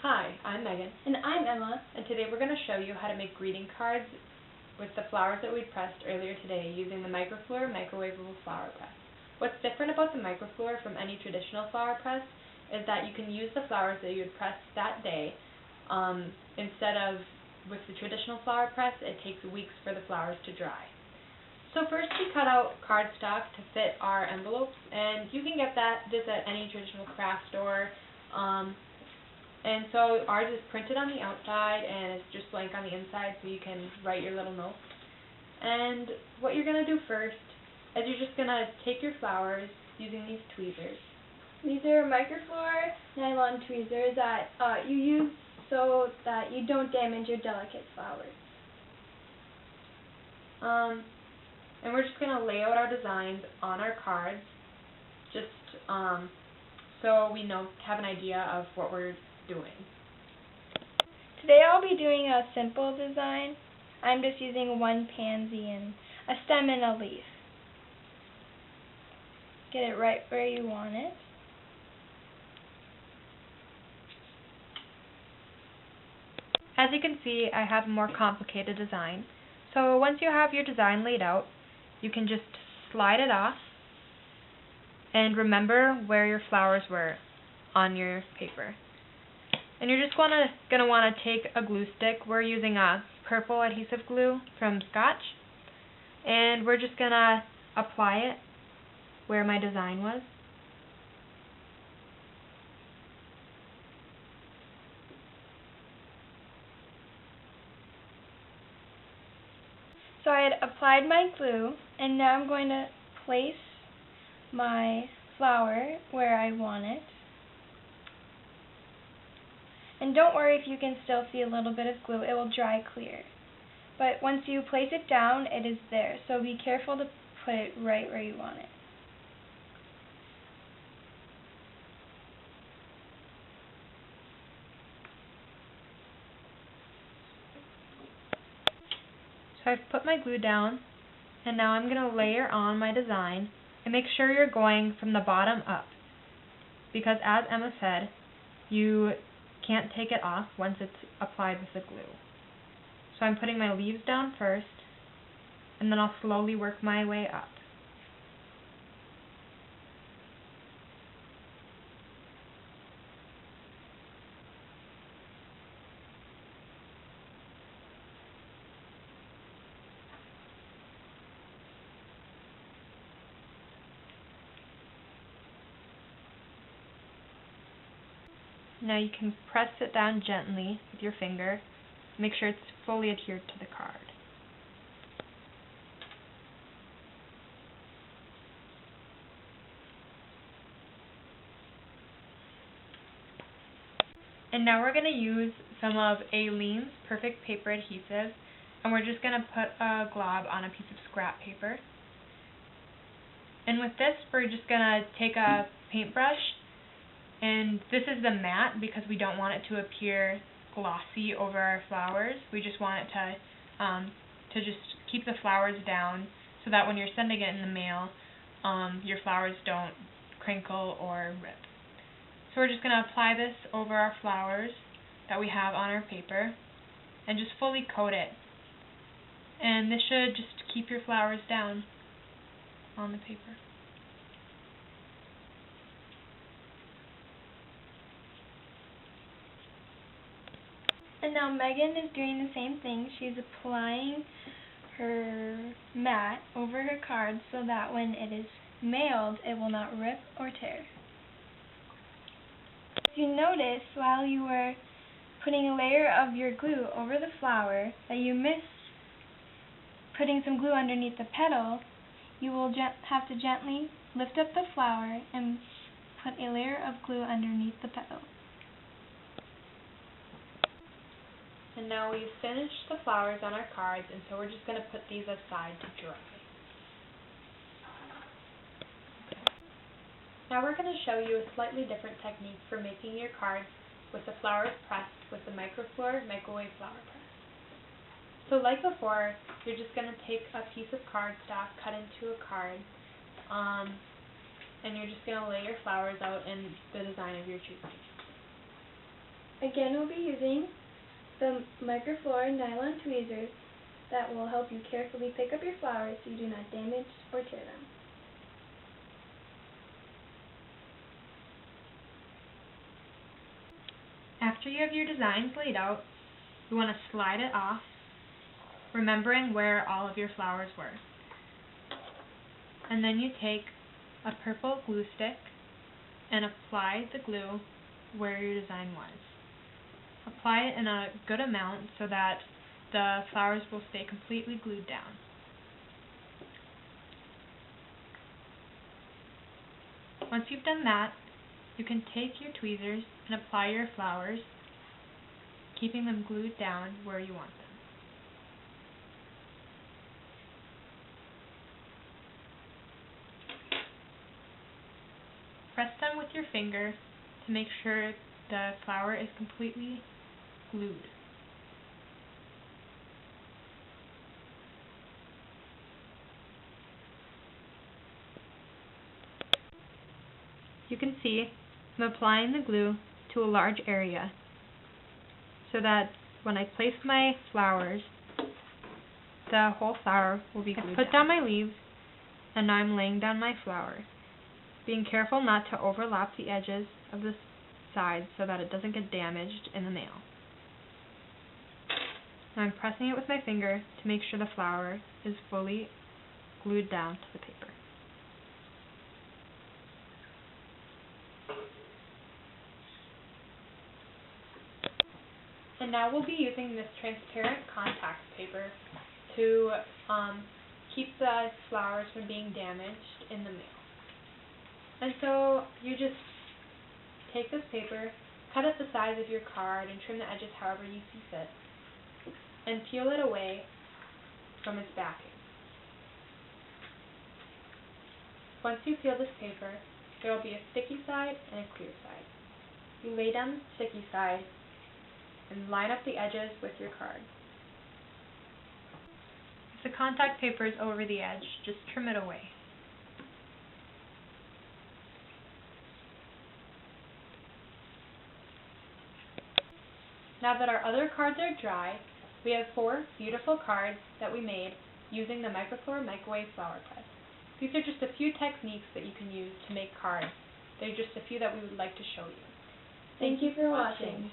Hi, I'm Megan, And I'm Emma. and today we're going to show you how to make greeting cards with the flowers that we pressed earlier today using the microfluor microwavable flower press. What's different about the microfluor from any traditional flower press is that you can use the flowers that you would press that day instead of with the traditional flower press. It takes weeks for the flowers to dry. So first we cut out cardstock to fit our envelopes, and you can get this at any traditional craft store. And so ours is printed on the outside and it's just blank on the inside, so you can write your little notes. And what you're going to do first is you're just going to take your flowers using these tweezers. These are microfluor nylon tweezers that you use so that you don't damage your delicate flowers. And we're just going to lay out our designs on our cards, just so we have an idea of what we're doing. Today I'll be doing a simple design. I'm just using one pansy and a stem and a leaf. Get it right where you want it. As you can see, I have a more complicated design. So once you have your design laid out, you can just slide it off and remember where your flowers were on your paper. And you're just gonna want to take a glue stick. We're using a purple adhesive glue from Scotch, and we're just gonna apply it where my design was. So I had applied my glue, and now I'm going to place my flower where I want it. And don't worry if you can still see a little bit of glue, it will dry clear. But once you place it down, it is there, so be careful to put it right where you want it. So I've put my glue down, and now I'm going to layer on my design, and make sure you're going from the bottom up, because as Emma said, you can't take it off once it's applied with the glue. So I'm putting my leaves down first, and then I'll slowly work my way up. Now you can press it down gently with your finger. Make sure it's fully adhered to the card. And now we're going to use some of Aleene's Perfect Paper Adhesive, and we're just going to put a glob on a piece of scrap paper. And with this, we're just going to take a paintbrush, and this is the matte because we don't want it to appear glossy over our flowers. We just want it to just keep the flowers down so that when you're sending it in the mail, your flowers don't crinkle or rip. So we're just going to apply this over our flowers that we have on our paper and just fully coat it. And this should just keep your flowers down on the paper. And now Megan is doing the same thing. She's applying her mat over her card so that when it is mailed, it will not rip or tear. You notice while you were putting a layer of your glue over the flower that you missed putting some glue underneath the petal. You will have to gently lift up the flower and put a layer of glue underneath the petal. And now we've finished the flowers on our cards, and so we're just going to put these aside to dry. Now we're going to show you a slightly different technique for making your cards with the flowers pressed with the microfluor microwave flower press. So like before, you're just going to take a piece of cardstock, cut into a card, and you're just going to lay your flowers out in the design of your choosing. Again, we'll be using the microflora nylon tweezers that will help you carefully pick up your flowers so you do not damage or tear them. After you have your designs laid out, you want to slide it off, remembering where all of your flowers were. And then you take a purple glue stick and apply the glue where your design was. Apply it in a good amount so that the flowers will stay completely glued down. Once you've done that, you can take your tweezers and apply your flowers, keeping them glued down where you want them. Press them with your finger to make sure the flower is completely glued. You can see I'm applying the glue to a large area so that when I place my flowers, the whole flower will be glued down. I've put down my leaves and now I'm laying down my flower, being careful not to overlap the edges of the sides so that it doesn't get damaged in the nail. Now I'm pressing it with my finger to make sure the flower is fully glued down to the paper. And now we'll be using this transparent contact paper to keep the flowers from being damaged in the mail. And so you just take this paper, cut it the size of your card, and trim the edges however you see fit, and peel it away from its backing. Once you peel this paper, there will be a sticky side and a clear side. You lay down the sticky side and line up the edges with your card. If the contact paper is over the edge, just trim it away. Now that our other cards are dry, we have 4 beautiful cards that we made using the Microflora Microwave Flower Press. These are just a few techniques that you can use to make cards. They're just a few that we would like to show you. Thank you for watching.